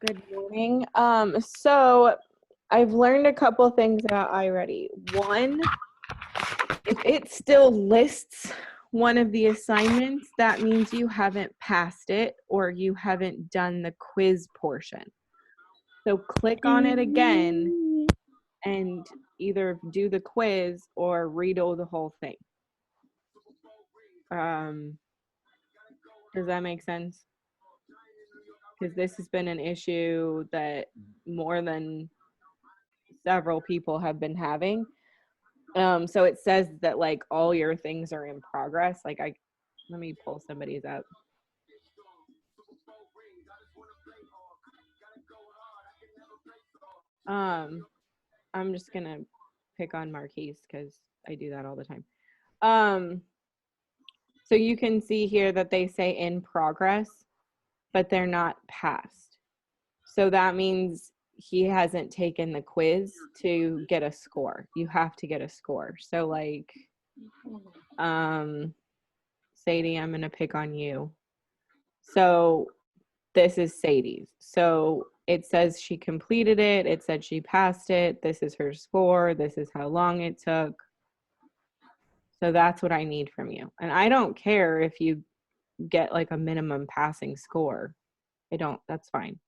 Good morning. So I've learned a couple things about iReady. One, if it still lists one of the assignments, that means you haven't passed it or you haven't done the quiz portion. So click on it again and either do the quiz or read all the whole thing. Does that make sense? Because this has been an issue that more than several people have been having. So it says that like all your things are in progress. Let me pull somebody's up. I'm just gonna pick on Marquise because I do that all the time. So you can see here that they say in progress, but they're not passed. So that means he hasn't taken the quiz to get a score. You have to get a score. So like, Sadie, I'm gonna pick on you. So this is Sadie's. So it says she completed it. It said she passed it. This is her score. This is how long it took. So that's what I need from you. And I don't care if you get like a minimum passing score. That's fine.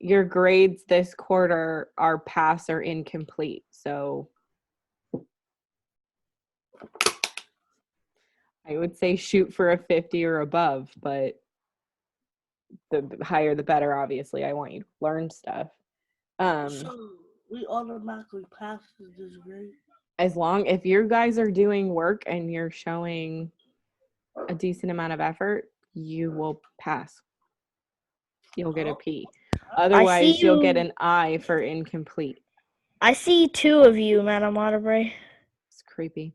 Your grades this quarter are pass or incomplete. So I would say shoot for a 50 or above, but the higher the better, obviously. I want you to learn stuff. So we automatically pass this grade? If you guys are doing work and you're showing a decent amount of effort, you will pass. You'll get a P. Otherwise, you'll get an I for incomplete. I see two of you, Madam Waterbury. It's creepy.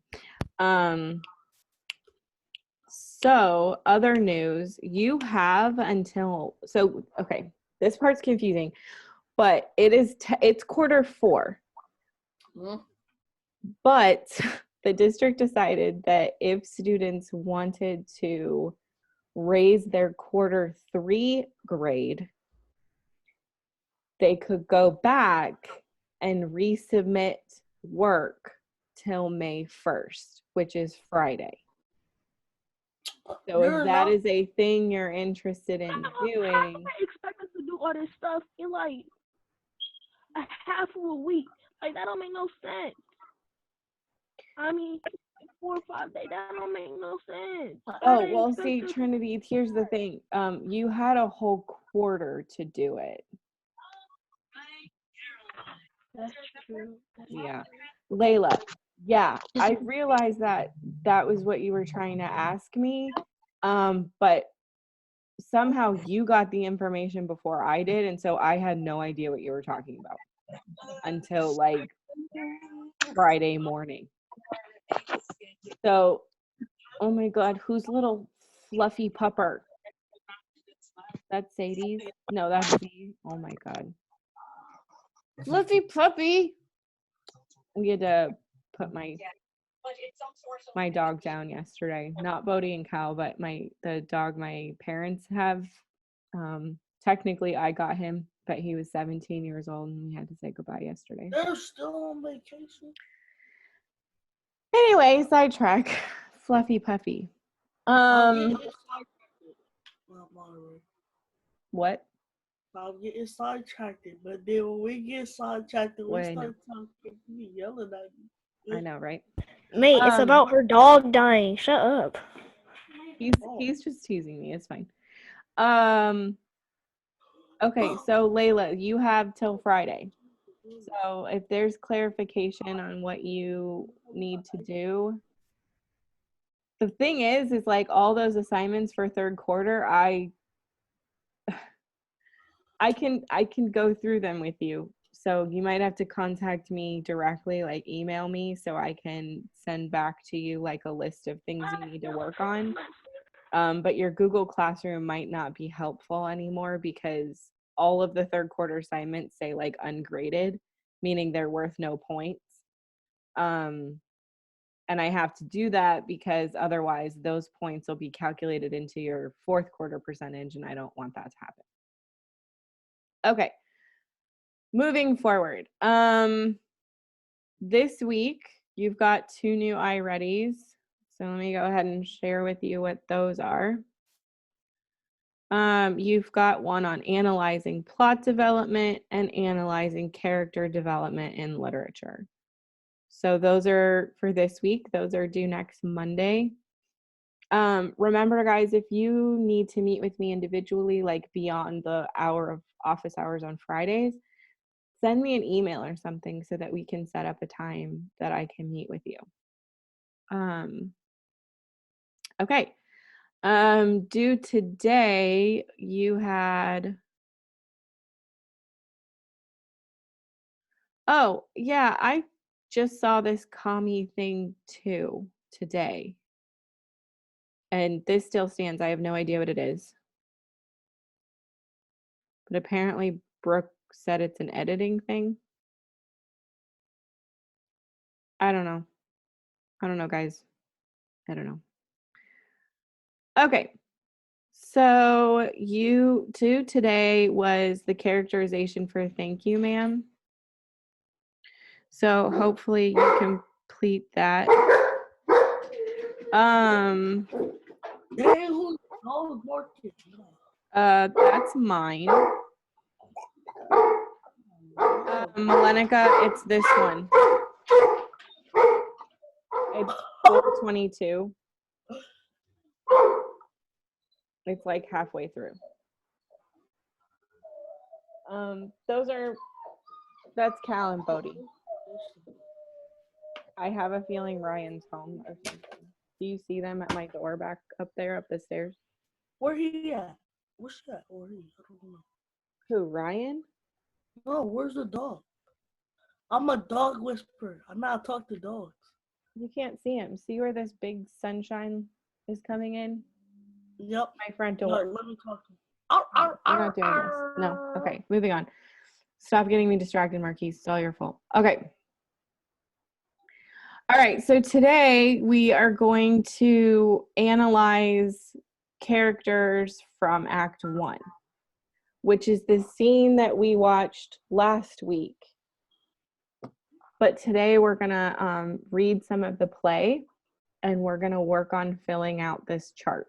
So other news, you have until, okay, this part's confusing, but it's quarter 4. But the district decided that if students wanted to raise their quarter 3 grade, they could go back and resubmit work till May 1st, which is Friday. So if that is a thing you're interested in doing. How do they expect us to do all this stuff in like a half of a week? Like that don't make no sense. I mean, 4 or 5 days, that don't make no sense. Oh, well, see, Trinity, here's the thing. You had a whole quarter to do it. That's true. Yeah. Layla, yeah, I realized that was what you were trying to ask me, but somehow you got the information before I did, and so I had no idea what you were talking about until like Friday morning. So, oh my God, whose little fluffy pupper? That's Sadie's? No, that's me. Oh my God. Fluffy puppy. We had to put my dog down yesterday. Not Bodie and Cal, but the dog my parents have. Technically, I got him, but he was 17 years old, and we had to say goodbye yesterday. They're still on vacation. Anyway, sidetrack. Fluffy puppy. What? I'm getting sidetracked, but then when we get sidetracked, we start talking, you yelling at me. I know, right? Mate, it's about her dog dying. Shut up. He's just teasing me. It's fine. Okay, so Layla, you have till Friday. So if there's clarification on what you need to do, the thing is like all those assignments for third quarter, I can go through them with you. So you might have to contact me directly, like email me so I can send back to you like a list of things you need to work on. But your Google Classroom might not be helpful anymore because all of the third quarter assignments say like ungraded, meaning they're worth no points. And I have to do that because otherwise those points will be calculated into your fourth quarter percentage, and I don't want that to happen. Okay. Moving forward. This week you've got 2 new iReadies. So let me go ahead and share with you what those are. You've got one on analyzing plot development and analyzing character development in literature. So those are for this week. Those are due next Monday. Remember, guys, if you need to meet with me individually, like beyond the hour of office hours on Fridays, send me an email or something so that we can set up a time that I can meet with you. Okay. Due today, you had, oh, yeah, I just saw this commie thing too today. And this still stands. I have no idea what it is. But apparently Brooke said it's an editing thing. I don't know. I don't know, guys. I don't know. Okay. So you two today was the characterization for thank you, ma'am. So hopefully you complete that. Dang, who's dog barking? That's mine. Malenica, it's this one. It's 422. It's like halfway through. That's Cal and Bodie. I have a feeling Ryan's home or something. Do you see them at my door back up there, up the stairs? Where he at? What's that? Where he? I don't know. Who, Ryan? No, where's the dog? I'm a dog whisperer. I'm not talk to dogs. You can't see him. See where this big sunshine is coming in? Yep. My front No, door. let me talk to him. We're not doing this. No. Okay, moving on. Stop getting me distracted, Marquise. It's all your fault. Okay. All right, so today we are going to analyze characters from Act 1, which is the scene that we watched last week. But today we're going to read some of the play, and we're going to work on filling out this chart.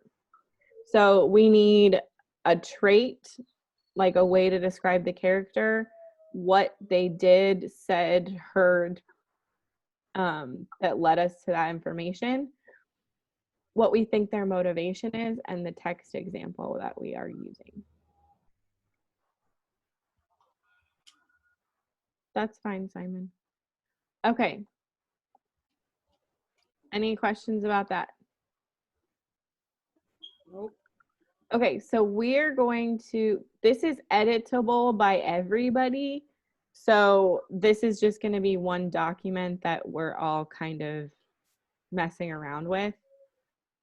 So we need a trait, like a way to describe the character, what they did, said, heard, that led us to that information, what we think their motivation is, and the text example that we are using. That's fine, Simon. Okay. Any questions about that? Nope. Okay, so we're going to, this is editable by everybody. So this is just going to be one document that we're all kind of messing around with.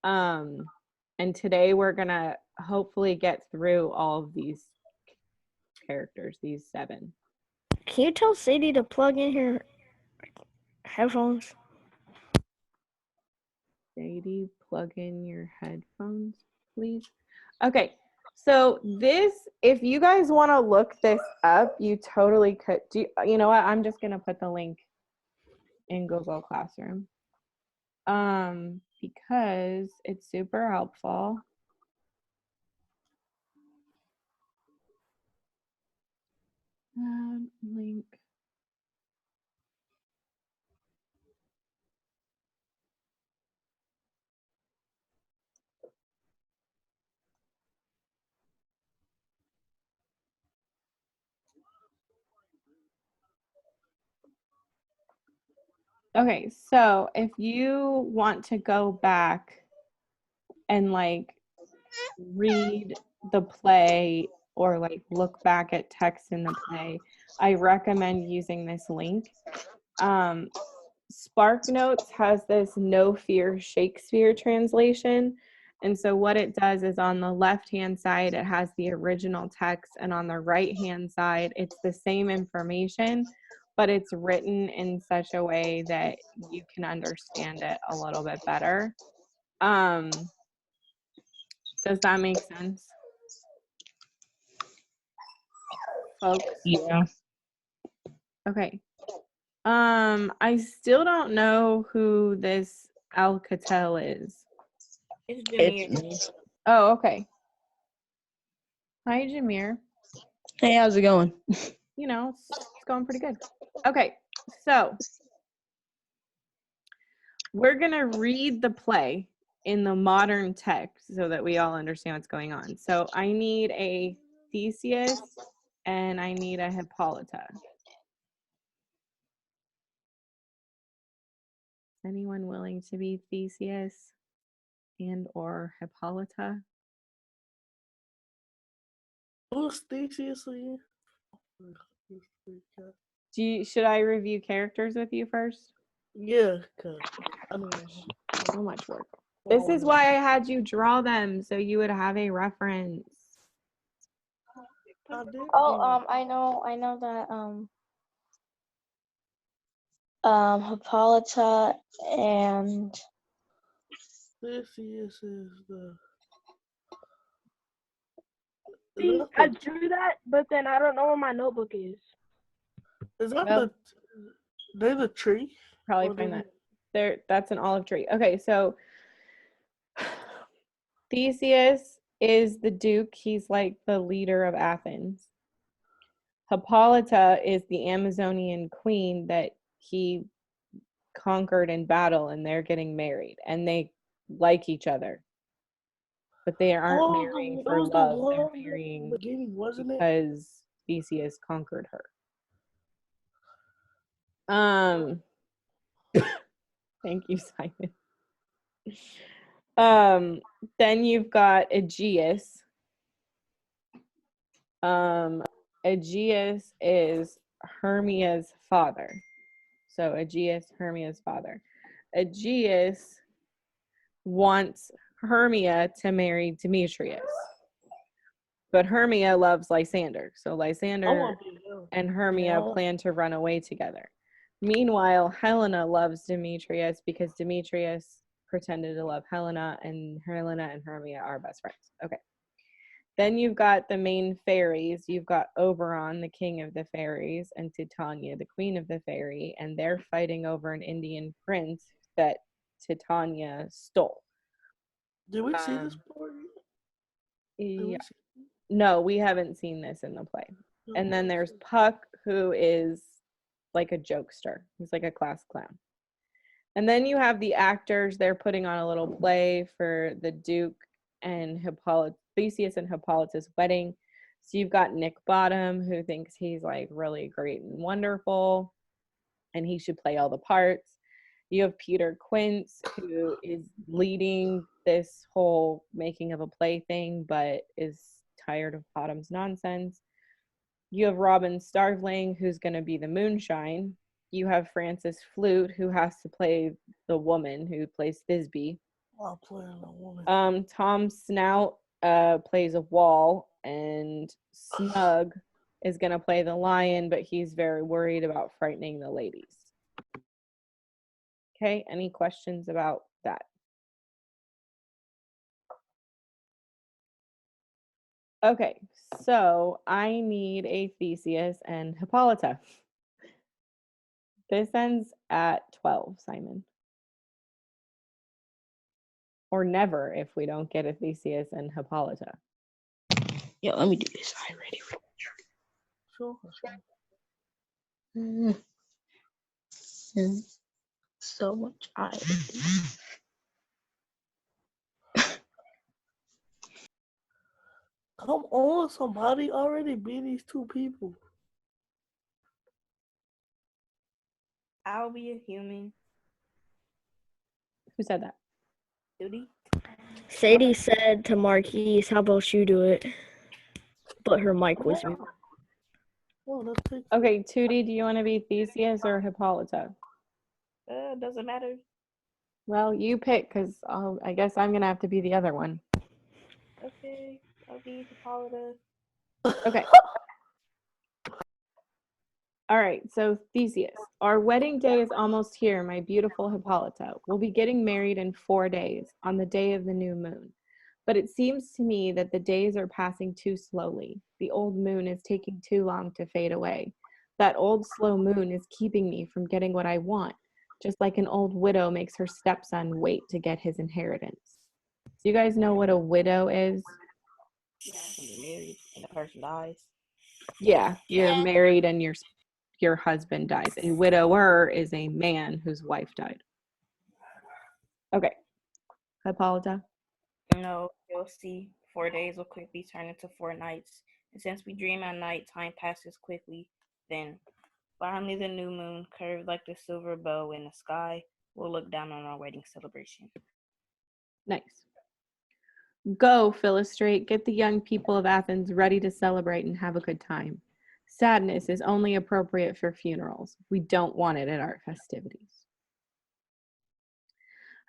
And today we're going to hopefully get through all of these characters, these 7. Can you tell Sadie to plug in her headphones? Sadie, plug in your headphones, please. Okay, so this, if you guys want to look this up, you totally could. You know what? I'm just going to put the link in Google Classroom because it's super helpful. Link. Okay, so if you want to go back and like read the play or like look back at text in the play, I recommend using this link. SparkNotes has this No Fear Shakespeare translation. And so what it does is on the left-hand side, it has the original text, and on the right-hand side, it's the same information, but it's written in such a way that you can understand it a little bit better. Does that make sense? folks? Yeah. Okay. I still don't know who this Alcatel is. It's It's Jameer. me. Oh, okay. Hi, Jameer. Hey, how's it going? You know, it's going pretty good. Okay, so we're gonna read the play in the modern text so that we all understand what's going on. So I need a Theseus and I need a Hippolyta. Anyone willing to be Theseus and or Hippolyta? Who's Theseus again? Should I review characters with you first? Yeah, cause I mean, So much work. This is why I had you draw them so you would have a reference. I did. Oh, I know that Hippolyta and Theseus is the. See, I drew that, but then I don't know where my notebook is. Is that Well, they're the tree? Probably Or find they- that. That's an olive tree. Okay, so Theseus is the Duke. He's like the leader of Athens. Hippolyta is the Amazonian queen that he conquered in battle, and they're getting married, and they like each other, but they aren't marrying it for was the love. one They're in the marrying beginning, wasn't it? because Theseus conquered her. Thank you, Simon. Then you've got Aegeus. Aegeus is Hermia's father. So Aegeus, Hermia's father. Aegeus wants Hermia to marry Demetrius. But Hermia loves Lysander. So Lysander and Hermia plan to run away together. Meanwhile, Helena loves Demetrius because Demetrius pretended to love Helena, and Helena and Hermia are best friends. Okay. Then you've got the main fairies. You've got Oberon, the king of the fairies, and Titania, the queen of the fairy, and they're fighting over an Indian prince that Titania stole. Did we see this part? Yeah. No, we haven't seen this in the play. And then there's Puck, who is like a jokester. He's like a class clown. And then you have the actors. They're putting on a little play for the Duke and Theseus and Hippolyta's wedding. So you've got Nick Bottom, who thinks he's like really great and wonderful, and he should play all the parts. You have Peter Quince, who is leading this whole making of a play thing, but is tired of Bottom's nonsense. You have Robin Starveling, who's going to be the moonshine. You have Frances Flute, who has to play the woman who plays Thisbe. I'll play the woman. Tom Snout plays a wall, and Snug is going to play the lion, but he's very worried about frightening the ladies. Okay, any questions about that? Okay, so I need a Theseus and Hippolyta. This ends at 12, Simon. Or never if we don't get a Theseus and Hippolyta. Yeah, let me do this. I ready. Sure. So much I. Come on, somebody already be these two people. I'll be a human. Who said that? Duty. Sadie said to Marquise, how about you do it? But her mic was muted. Oh, let's take Okay, Tootie, do you want to be Theseus or Hippolyta? Doesn't matter. Well, you pick, because I guess I'm going to have to be the other one. Okay, I'll be Hippolyta. Okay. All right, so Theseus, our wedding day is almost here, my beautiful Hippolyta. We'll be getting married in 4 days, on the day of the new moon. But it seems to me that the days are passing too slowly. The old moon is taking too long to fade away. That old slow moon is keeping me from getting what I want, just like an old widow makes her stepson wait to get his inheritance. Do you guys know what a widow is? Yeah, when you're married and the person dies. Yeah, you're married and your husband dies. A widower is a man whose wife died. Okay. Hippolyta? No, you'll see. 4 days will quickly turn into 4 nights. And since we dream at night, time passes quickly. Then, finally, the new moon, curved like the silver bow in the sky, will look down on our wedding celebration. Nice. Go, Philostrate, get the young people of Athens ready to celebrate and have a good time. Sadness is only appropriate for funerals. We don't want it at our festivities.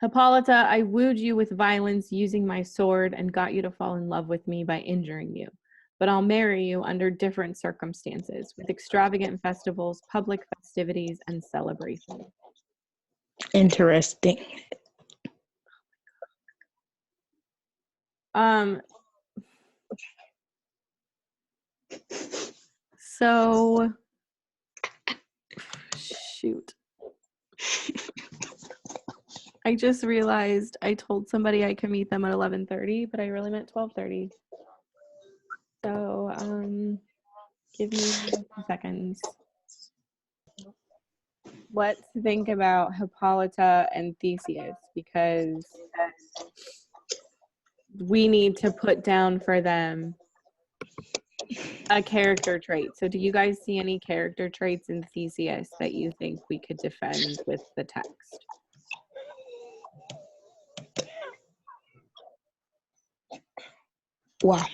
Hippolyta, I wooed you with violence using my sword and got you to fall in love with me by injuring you. But I'll marry you under different circumstances, with extravagant festivals, public festivities, and celebrations. Interesting. So, shoot. I just realized I told somebody I could meet them at 11:30, but I really meant 12:30. So, give me a few seconds. Let's think about Hippolyta and Theseus, because we need to put down for them a character trait. So do you guys see any character traits in Theseus that you think we could defend with the text? Wow.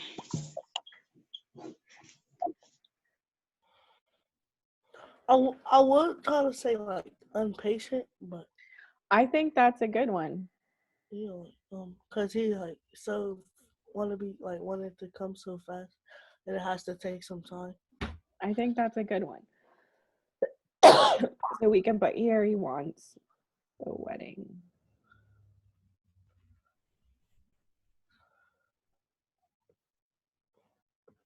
I would try to say like impatient, but I think that's a good one. you know, cause he like so wanted to come so fast, and it has to take some time. I think that's a good one. So we can put here he wants the wedding.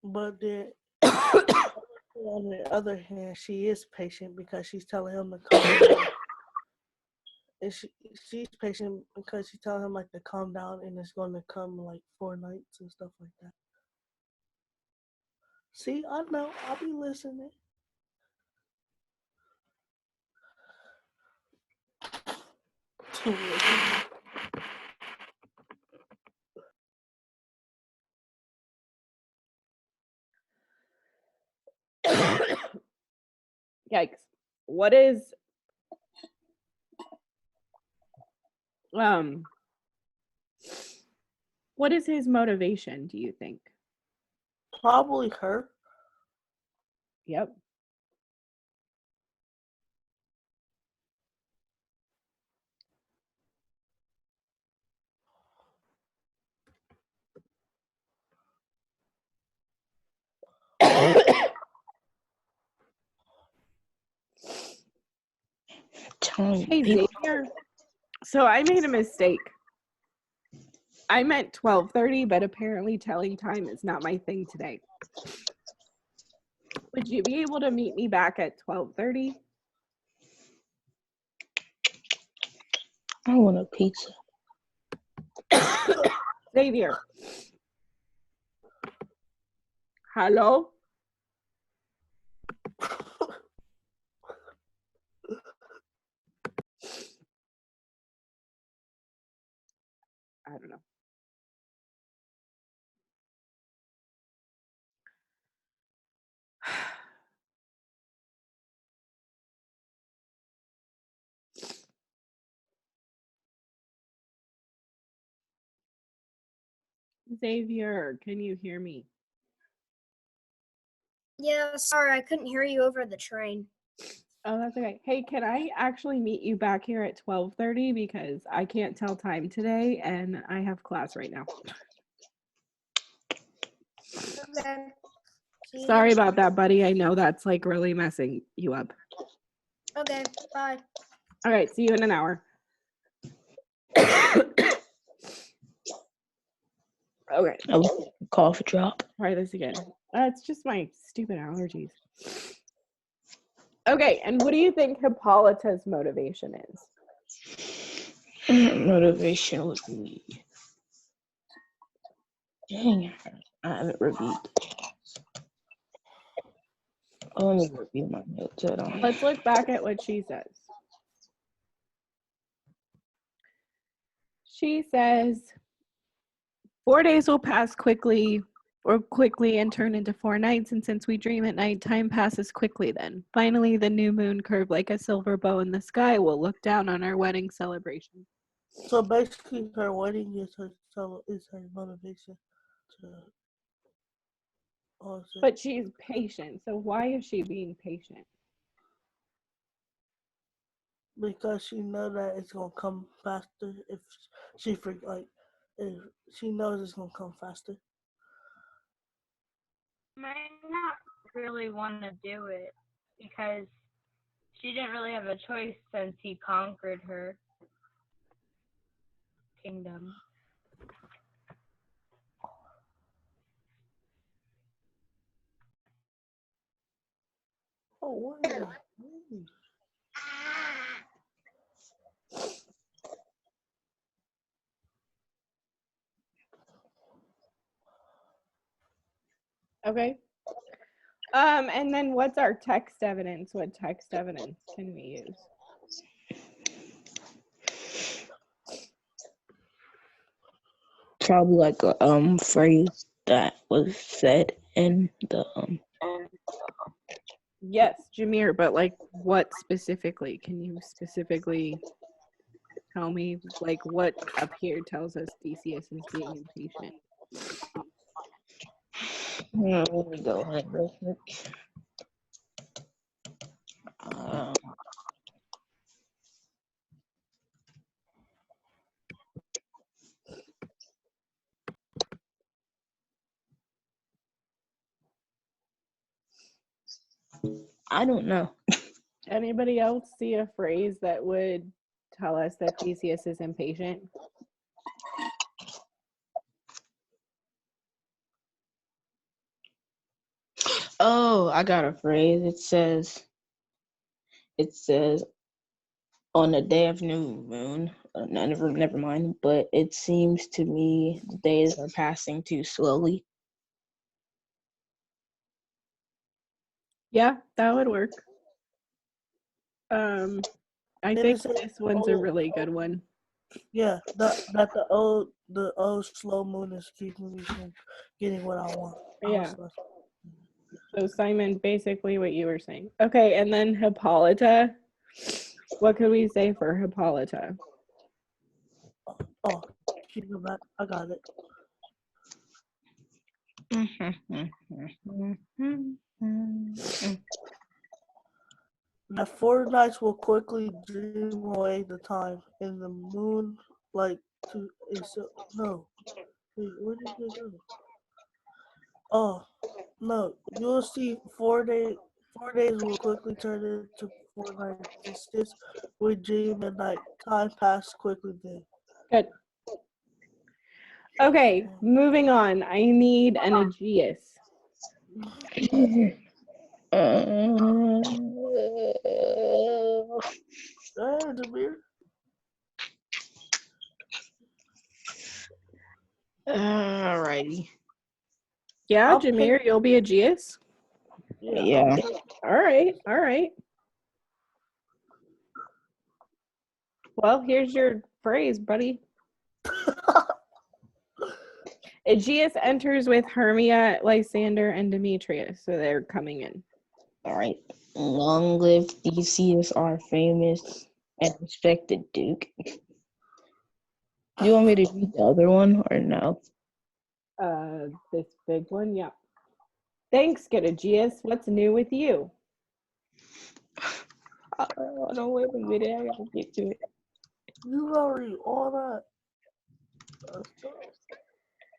But then on the other hand, she is patient because she's telling him to calm down. And she's patient because she's telling him like to calm down, and it's going to come like 4 nights and stuff like that. See, I know. I'll be listening. Yikes. What is his motivation, do you think? Probably her. Yep. Hey, Xavier. So I made a mistake. I meant 12:30, but apparently telling time is not my thing today. Would you be able to meet me back at 12:30? I want a pizza. Xavier. Hello? I don't know. Xavier, can you hear me? Yeah, sorry, I couldn't hear you over the train. Oh, that's okay. Hey, can I actually meet you back here at 12:30 because I can't tell time today and I have class right now. Okay. See you Sorry then. about that, buddy. I know that's like really messing you up. Okay, bye. All right, see you in an hour. Okay, A cough drop. try this again. It's just my stupid allergies. Okay, and what do you think Hippolyta's motivation is? Motivation would be. Dang, I haven't reviewed. Let me review my notes. Hold on. Let's look back at what she says. She says, 4 days will pass quickly and turn into 4 nights, and since we dream at night, time passes quickly then. Finally, the new moon, curved like a silver bow in the sky, will look down on our wedding celebration. So basically, her wedding is her motivation to. But she's patient, so why is she being patient? Because she knows that it's gonna come faster if if she knows it's gonna come faster. May not really want to do it because she didn't really have a choice since he conquered her kingdom. Oh, what is that? Okay. And then what's our text evidence? What text evidence can we use? Probably like a phrase that was said in the Yes, Jameer, but like what specifically? Can you specifically tell me like what up here tells us Theseus is being impatient? Let me go ahead real quick. I don't know. Anybody else see a phrase that would tell us that Theseus is impatient? Oh, I got a phrase. It says on the day of new moon. Never mind. But it seems to me the days are passing too slowly. Yeah, that would work. I think this one's a really good one. Yeah, that the old slow moon is keeping me from getting what I want. Yeah. So Simon, basically what you were saying. Okay, and then Hippolyta. What could we say for Hippolyta? Oh, she go back. I got it. The 4 nights will quickly dream away the time, and the moon like to is no. Wait, where did it go? Oh no, you'll see 4 days. 4 days will quickly turn into 4 nights. It's just we dream at night. Time passes quickly then. Good. Okay, moving on. I need an Aegeus. Jameer. Alrighty. Yeah, I'll Jameer, you'll be Aegeus? Yeah. All right. Well, here's your phrase, buddy. Aegeus enters with Hermia, Lysander, and Demetrius, so they're coming in. All right. Long live Theseus, our famous and respected Duke. Do you want me to read the other one or no? This big one, yeah. Thanks, good Aegeus. What's new with you? Don't wait a minute. I gotta get to it. You already all that.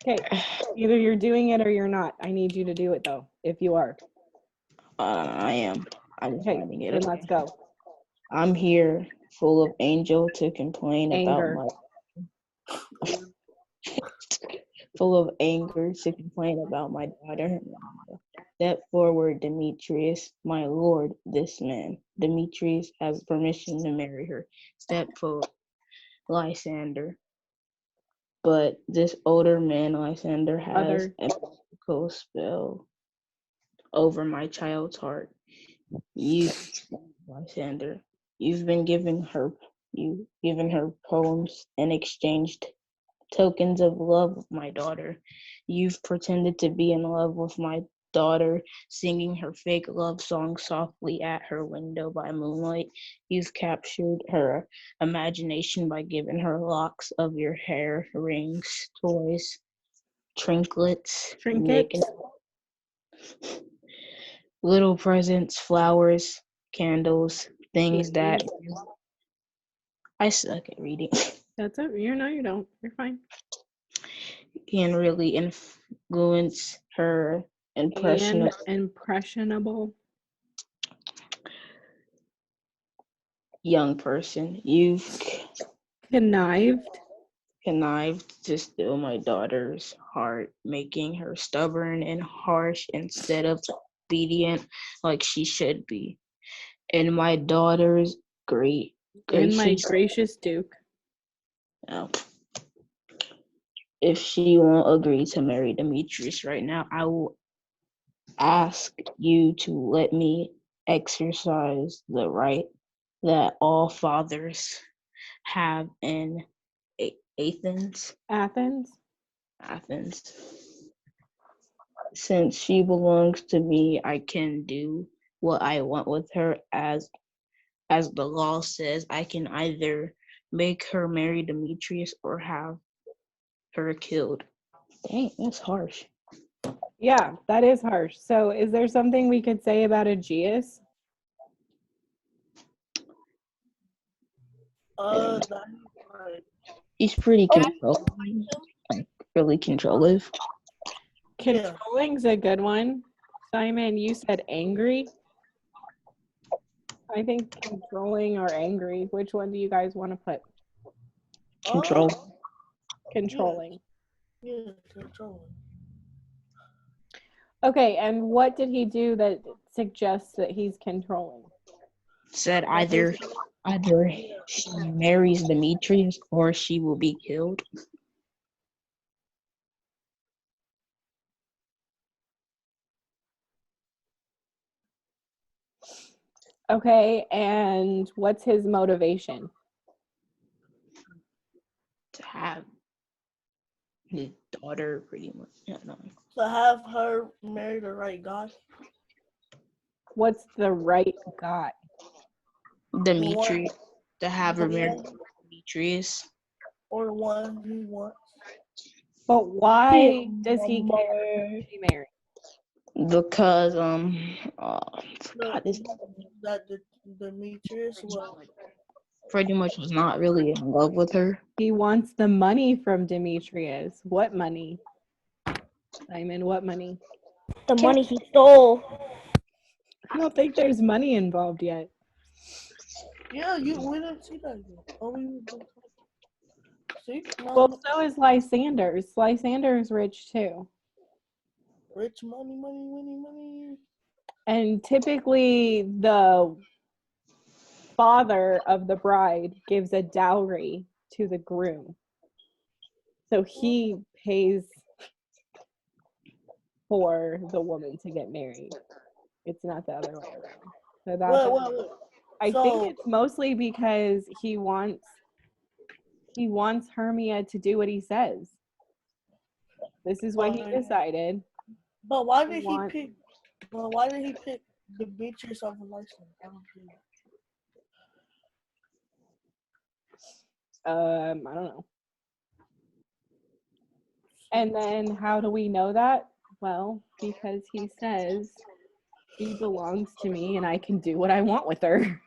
Okay, either you're doing it or you're not. I need you to do it though, if you are. I am. I'm just finding it. Then let's go. I'm here, full of angel, to complain Anger. about my. full of anger to complain about my daughter. Step forward, Demetrius, my lord, this man. Demetrius has permission to marry her. Step forward, Lysander. But this older man, Lysander, has Other. a magical spell over my child's heart. You, Lysander, you've been giving her poems and exchanged tokens of love with my daughter. You've pretended to be in love with my daughter, singing her fake love song softly at her window by moonlight. You've captured her imagination by giving her locks of your hair, rings, toys, trinkets, making little presents, flowers, candles, things that I suck at reading. That's it. You don't. You're fine. Can really influence her And impressionable. young person. You've Connived. connived to steal my daughter's heart, making her stubborn and harsh instead of obedient like she should be. And my daughter's And my gracious. gracious Duke. Oh, if she won't agree to marry Demetrius right now, I will ask you to let me exercise the right that all fathers have in Athens. Athens. Since she belongs to me, I can do what I want with her as the law says. I can either make her marry Demetrius or have her killed. Dang, that's harsh. Yeah, that is harsh. So is there something we could say about Aegeus? He's pretty controlling, like really controlling. Controlling's a good one. Simon, you said angry. I think controlling or angry. Which one do you guys want to put? Controlling. Yeah, controlling. Okay, and what did he do that suggests that he's controlling? Said either she marries Demetrius or she will be killed. Okay, and what's his motivation? To have his daughter, pretty much. Yeah, no. To have her marry the right guy. What's the right guy? Demetrius. To have her marry Demetrius. Or the one he wants. But why does he care to be married? Because That Demetrius was pretty much was not really in love with her. He wants the money from Demetrius. What money? Simon, what money? The money he stole. I don't think there's money involved yet. Yeah, we didn't see that yet. Oh, we didn't. See? No, Well, so is Lysander's. Lysander's rich too. rich money. And typically the father of the bride gives a dowry to the groom. So he pays for the woman to get married. It's not the other way around. So that's Wait. I think it's mostly because he wants Hermia to do what he says. This is what he decided. But why did he pick Demetrius over Lysander? I don't get it. I don't know. And then how do we know that? Well, because he says she belongs to me and I can do what I want with her.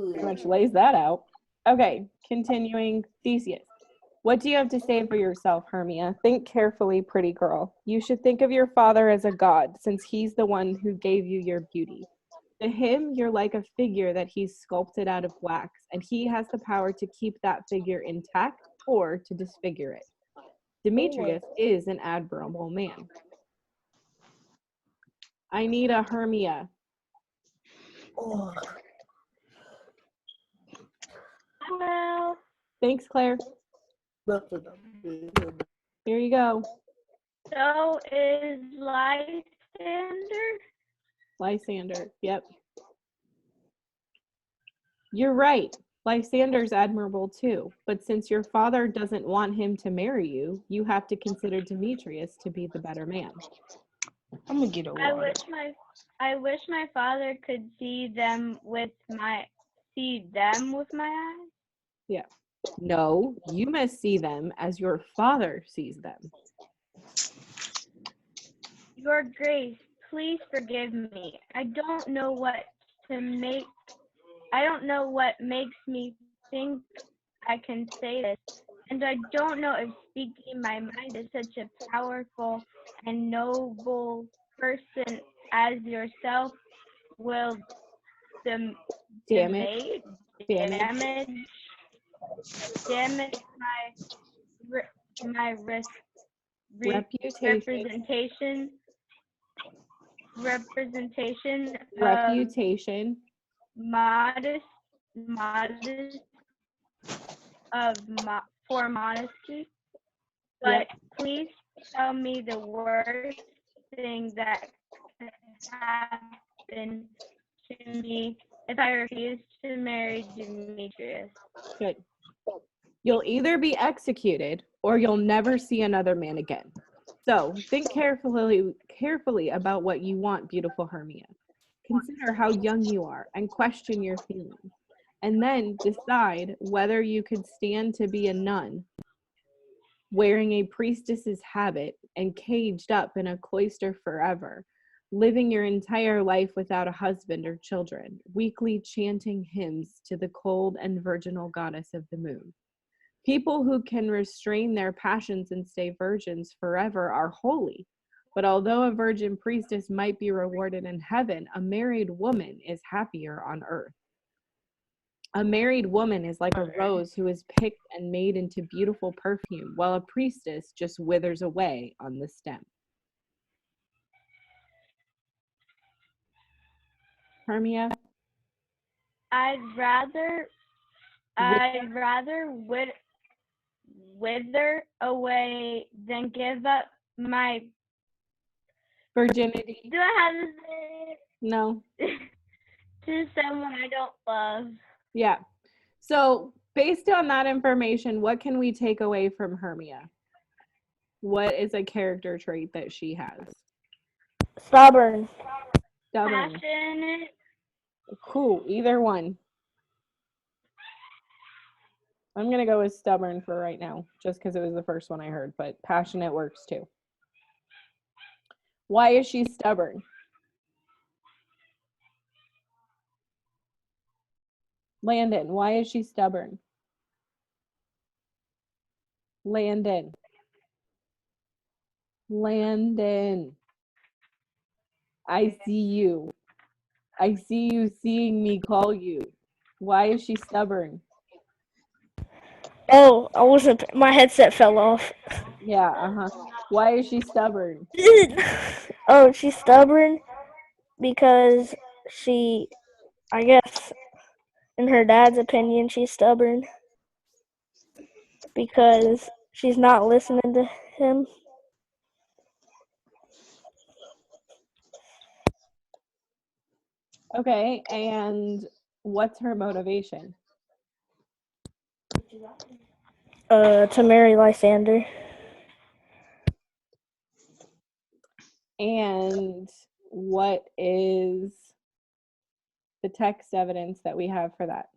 Pretty much lays that out. Okay, continuing. Theseus. What do you have to say for yourself, Hermia? Think carefully, pretty girl. You should think of your father as a god, since he's the one who gave you your beauty. To him, you're like a figure that he's sculpted out of wax, and he has the power to keep that figure intact or to disfigure it. Demetrius is an admirable man. I need a Hermia. Oh, Well, Thanks, Claire. nothing. Here you go. so is Lysander. Lysander. Yep. You're right. Lysander's admirable too, but since your father doesn't want him to marry you, you have to consider Demetrius to be the better man. I'm gonna get a I water. wish my father could see them with my eyes. Yeah. No, you must see them as your father sees them. Your Grace, please forgive me. I don't know what makes me think I can say this, and I don't know if speaking my mind is such a powerful and noble person as yourself will Damage. damage my Reputation. representation Reputation. for modesty. But Yep. please tell me the worst thing that could happen to me if I refuse to marry Demetrius. Good. You'll either be executed or you'll never see another man again. So think carefully about what you want, beautiful Hermia. Consider how young you are and question your feelings. And then decide whether you could stand to be a nun, wearing a priestess's habit and caged up in a cloister forever, living your entire life without a husband or children, weekly chanting hymns to the cold and virginal goddess of the moon. People who can restrain their passions and stay virgins forever are holy. But although a virgin priestess might be rewarded in heaven, a married woman is happier on earth. A married woman is like a rose who is picked and made into beautiful perfume, while a priestess just withers away on the stem. Hermia? I'd rather wither away than give up my Virginity? do I have to say No. it? To someone I don't love. Yeah. So based on that information, what can we take away from Hermia? What is a character trait that she has? Stubborn. Stubborn. Passionate. Cool. Either one. I'm going to go with stubborn for right now, just because it was the first one I heard, but passionate works too. Why is she stubborn? Landon, why is she stubborn? Landon. I see you. I see you seeing me call you. Why is she stubborn? Oh, I wasn't. My headset fell off. Yeah, Why is she stubborn? Oh, she's stubborn because I guess, in her dad's opinion, she's stubborn because she's not listening to him. Okay, and what's her motivation? To marry Lysander. And what is the text evidence that we have for that?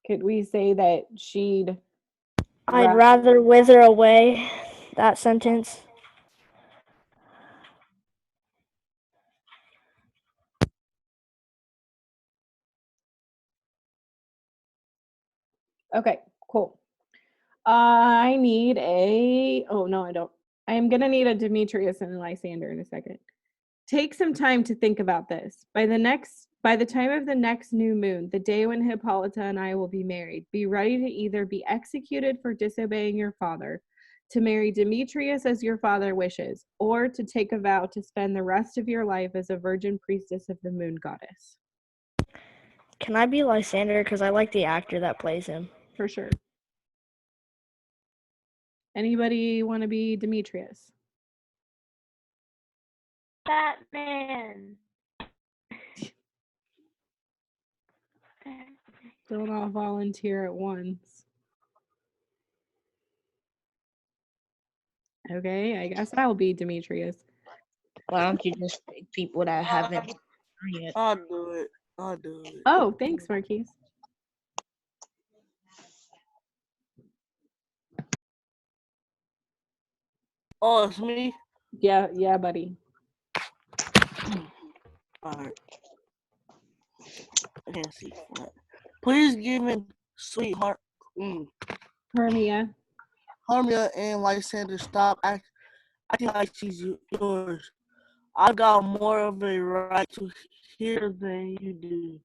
Could we say that she'd I'd rather wither away, that sentence. Okay, cool. I need oh no, I don't. I'm gonna need a Demetrius and Lysander in a second. take some time to think about this. By the time of the next new moon, the day when Hippolyta and I will be married, be ready to either be executed for disobeying your father, to marry Demetrius as your father wishes, or to take a vow to spend the rest of your life as a virgin priestess of the moon goddess. Can I be Lysander? Because I like the actor that plays him. For sure. Anybody want to be Demetrius? Batman. Don't all volunteer at once. Okay, I guess I'll be Demetrius. Why don't you just pick people that haven't done yet? I'll do it. I'll do it. Oh, thanks, Marquise. Oh, it's me? Yeah, buddy. Alright. I can't see. Please give me sweetheart. Hermia. Hermia and Lysander, stop acting like she's yours. I got more of a right to hear than you do.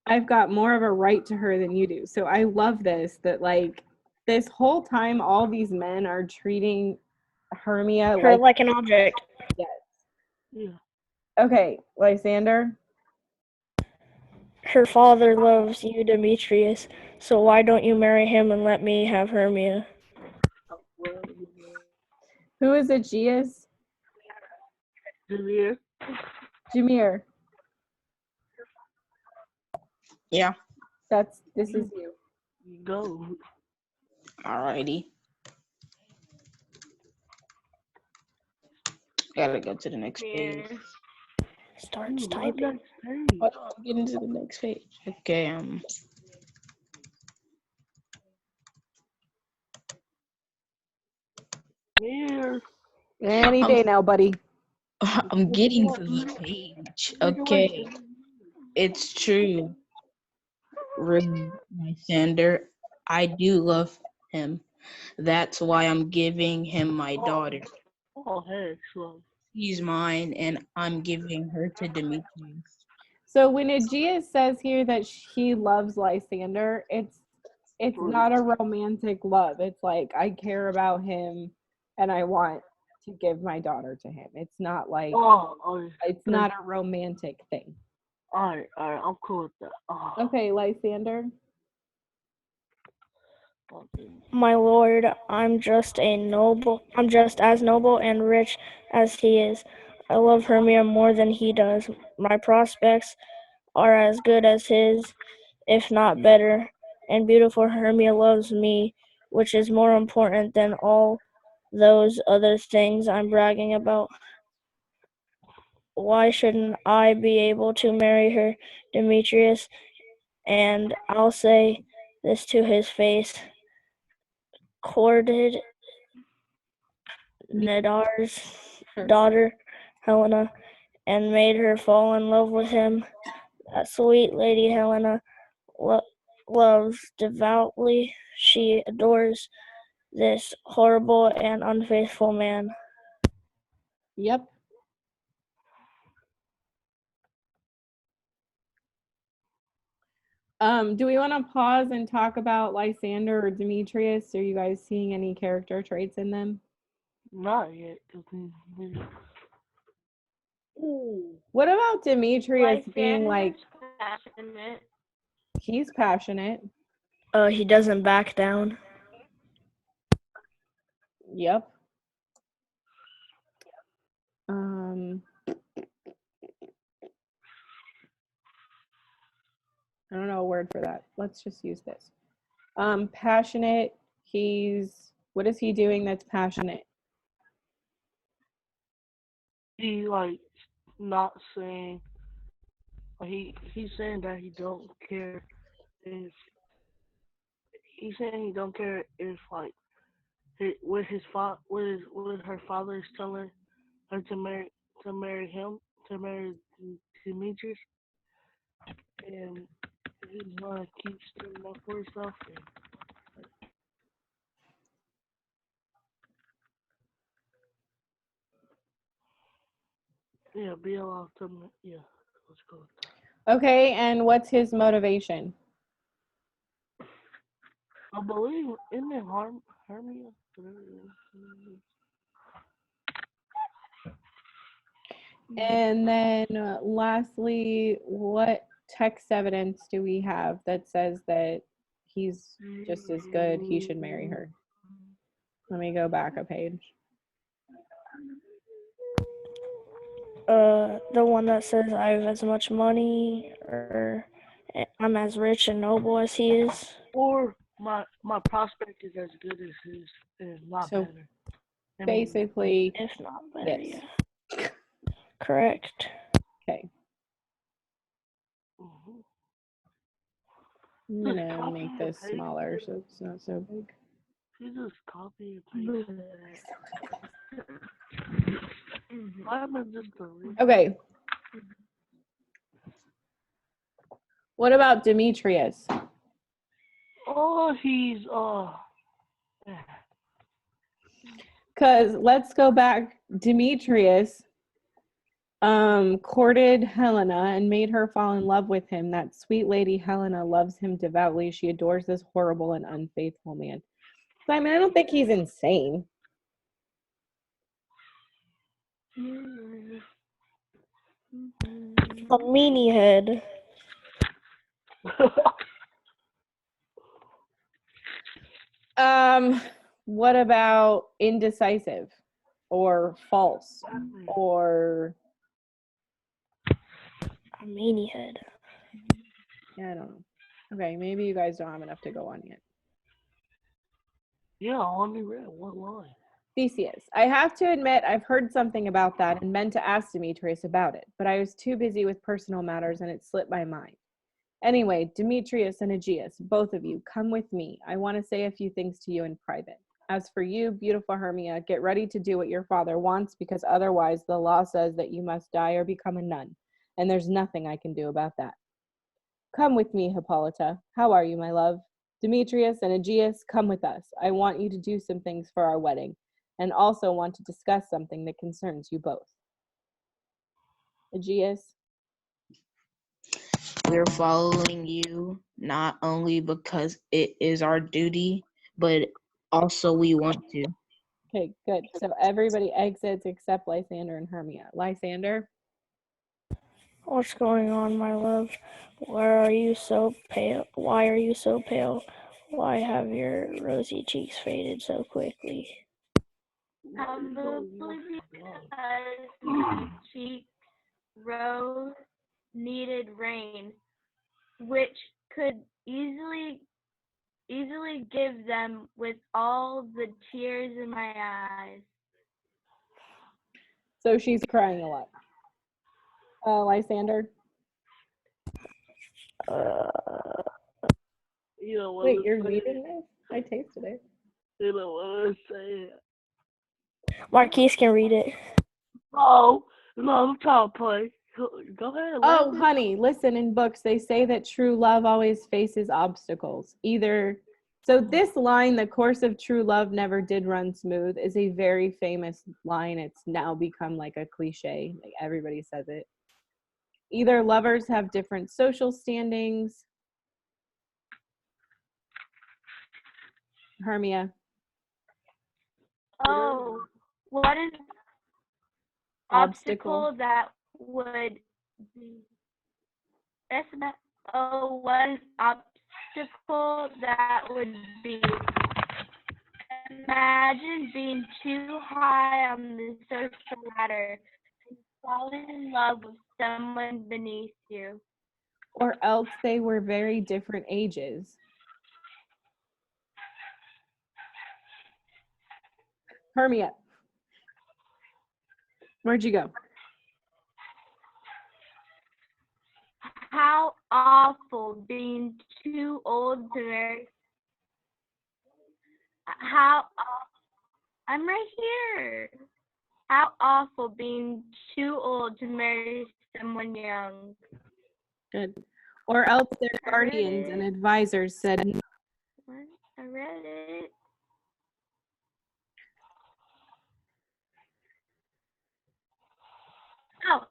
I've got more of a right to her than you do. So I love this, that like this whole time all these men are treating Hermia Her like an object. Yes. Yeah. Okay, Lysander. Her father loves you, Demetrius, so why don't you marry him and let me have Hermia? Who is Aegeus? Javier. Jameer. Yeah. This is you. Go. Alrighty. Gotta go to the next page. Starts typing. Hold on, I'm getting to the next page. Okay, Here. Any day now, buddy. I'm getting to the page. Okay. It's true. Lysander, I do love him. That's why I'm giving him my daughter. Oh, heck, slow. She's mine, and I'm giving her to Demetrius. So when Aegeus says here that he loves Lysander, it's not a romantic love. It's like I care about him and I want to give my daughter to him. It's not like it's not a romantic thing. Alright, I'm cool with that. Oh. Okay, Lysander. My lord, I'm just as noble and rich as he is. I love Hermia more than he does. My prospects are as good as his, if not better, and beautiful Hermia loves me, which is more important than all those other things I'm bragging about. Why shouldn't I be able to marry her, Demetrius? And I'll say this to his face. Courted Nedar's daughter, Helena, and made her fall in love with him. That sweet lady Helena loves devoutly. She adores this horrible and unfaithful man. Yep. Do we want to pause and talk about Lysander or Demetrius? Are you guys seeing any character traits in them? Not yet. What about Demetrius being like passionate? he's passionate? He doesn't back down. Yep. I don't know a word for that. Let's just use this. Passionate. What is he doing that's passionate? He like not saying. He's saying that he don't care if like with her father is telling her to marry him, to marry Demetrius, and he's gonna keep sticking up for himself. Yeah, BLL to yeah. Let's go with that. Okay, and what's his motivation? I believe in the Hermia. And then lastly, what text evidence do we have that says that he's just as good, he should marry her? Let me go back a page. The one that says I have as much money, or I'm as rich and noble as he is. Or my prospect is as good as his, is not So better. I mean, basically, If not better, this. yeah. Correct. Okay, mhm. I'm Just gonna copy make and this paste smaller it. so it's not so big. You just copy and paste. I'm just a Okay, what about Demetrius? Oh, he's Because let's go back. Demetrius courted Helena and made her fall in love with him. That sweet lady Helena loves him devoutly. She adores this horrible and unfaithful man. So, I mean, I don't think he's insane. A meanie head. What about indecisive or false or A meanie head. yeah, I don't know. Okay, maybe you guys don't have enough to go on yet. yeah, I only read one line. Theseus. I have to admit I've heard something about that and meant to ask Demetrius about it, but I was too busy with personal matters and it slipped my mind. Anyway, Demetrius and Aegeus, both of you, come with me. I want to say a few things to you in private. As for you, beautiful Hermia, get ready to do what your father wants, because otherwise the law says that you must die or become a nun, and there's nothing I can do about that. Come with me, Hippolyta. How are you, my love? Demetrius and Aegeus, come with us. I want you to do some things for our wedding, and also want to discuss something that concerns you both. Aegeus? We're following you not only because it is our duty, but also we want to. Okay, good. So everybody exits except Lysander and Hermia. Lysander? What's going on, my love? Why are you so pale? Why are you so pale? Why have your rosy cheeks faded so quickly? Probably because my cheeks rose needed rain, which could easily give them with all the tears in my eyes. So she's crying a lot. Lysander? You know what? Wait, you're reading this? I tasted it. You know what I'm saying? Marquise can read it. Oh, no, I'm trying to play. Go ahead. Oh, Landon. honey, listen, in books, they say that true love always faces obstacles. So this line, the course of true love never did run smooth, is a very famous line. It's now become like a cliche. Like everybody says it. Either lovers have different social standings. Hermia. Oh, what an Obstacle. obstacle that would be. Oh, what an obstacle that would be. Imagine being too high on the social ladder and falling in love with someone beneath you. Or else they were very different ages. Hermia. Where'd you go? How awful being too old to marry. I'm right here. How awful being too old to marry someone young. Good. Or else their I read guardians and it. advisors said, I read it. Oh,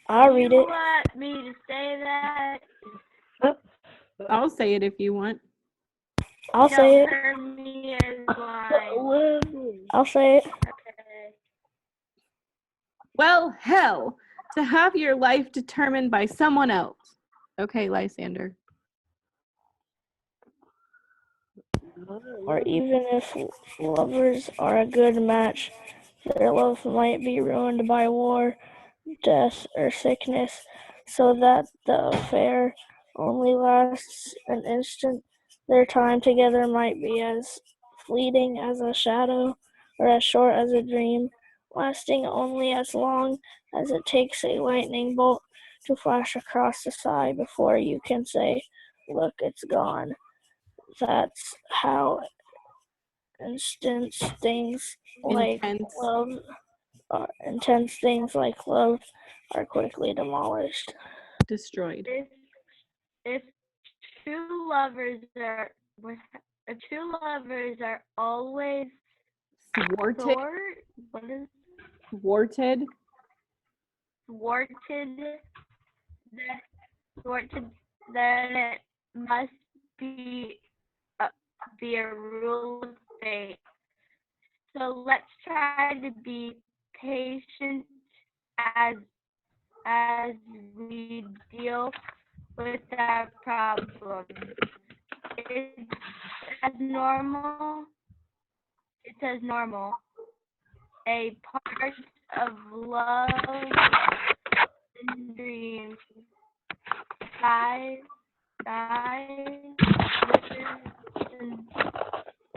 I'll read you it. want me to say that? I'll say it if you want. I'll say it. Hermia's line. I'll say it. Okay. Well, hell, to have your life determined by someone else. Okay, Lysander. Or even if lovers are a good match, their love might be ruined by war, death, or sickness, so that the affair only lasts an instant. Their time together might be as fleeting as a shadow or as short as a dream, lasting only as long as it takes a lightning bolt to flash across the sky before you can say, "Look, it's gone." That's how intense things like love are quickly demolished. Destroyed. If true lovers are if true lovers are always Thwarted. what is Thwarted. thwarted, then it must be be a rule of fate. So let's try to be patient as we deal with that problem. It's as normal. It's as normal. A part of love and dreams. Sighs,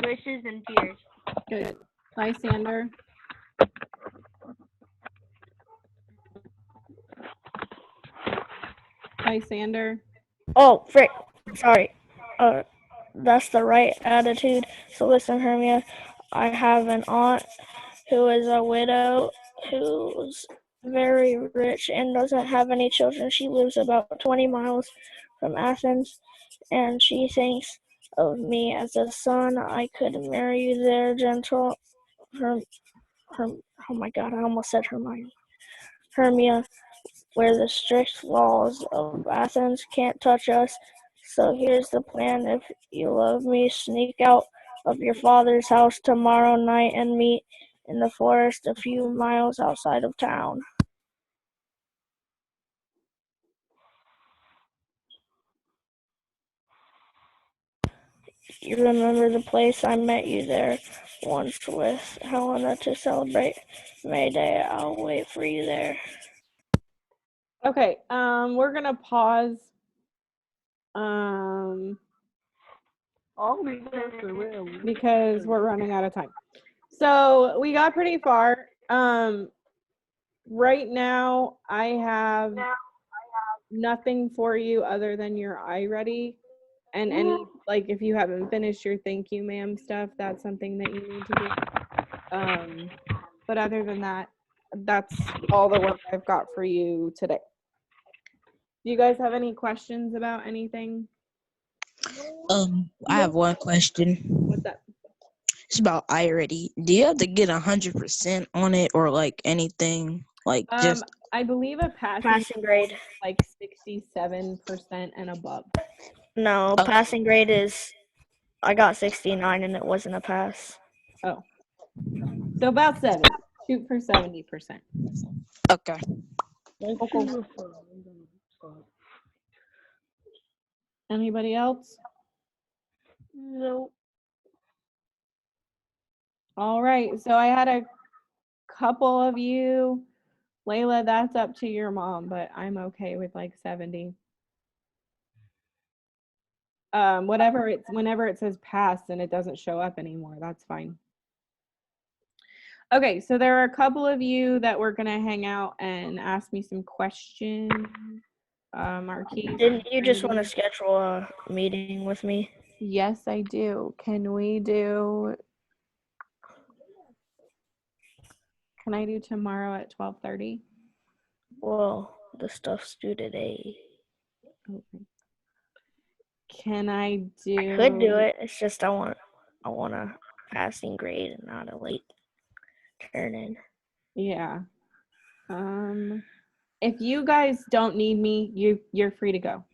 wishes and tears. Good. Lysander. Lysander. Oh, frick. Sorry. That's the right attitude. So listen, Hermia, I have an aunt who is a widow who's very rich and doesn't have any children. She lives about 20 miles from Athens, and she thinks of me as a son. I could marry you there, gentle oh my god, I almost said Hermia, where the strict laws of Athens can't touch us. So here's the plan. If you love me, sneak out of your father's house tomorrow night and meet in the forest a few miles outside of town. You remember the place? I met you there once with Helena to celebrate May Day. I'll wait for you there. Okay, we're gonna pause. Because we're running out of time. So we got pretty far. Right now I have nothing for you other than your I ready. And any, like, if you haven't finished your thank you ma'am stuff, that's something that you need to do. But other than that, that's all the work I've got for you today. Do you guys have any questions about anything? I have one question. What's up? It's about I-ready. Do you have to get 100% on it or like anything? Like just I believe a Passing grade. like 67% and above. No, passing grade is, I got 69 and it wasn't a pass. Oh. So about 70. Shoot for 70%. okay. Anybody else? No. All right. So I had a couple of you. Layla, that's up to your mom, but I'm okay with like 70. Whenever it says pass and it doesn't show up anymore, that's fine. Okay, so there are a couple of you that were gonna hang out and ask me some questions. Marquise. Didn't you just want to schedule a meeting with me? Yes, I do. Can I do tomorrow at 12:30? Well, the stuff's due today. Okay. Can I do? I could do it. It's just I want a passing grade and not a late turn in. Yeah. If you guys don't need me, you're free to go.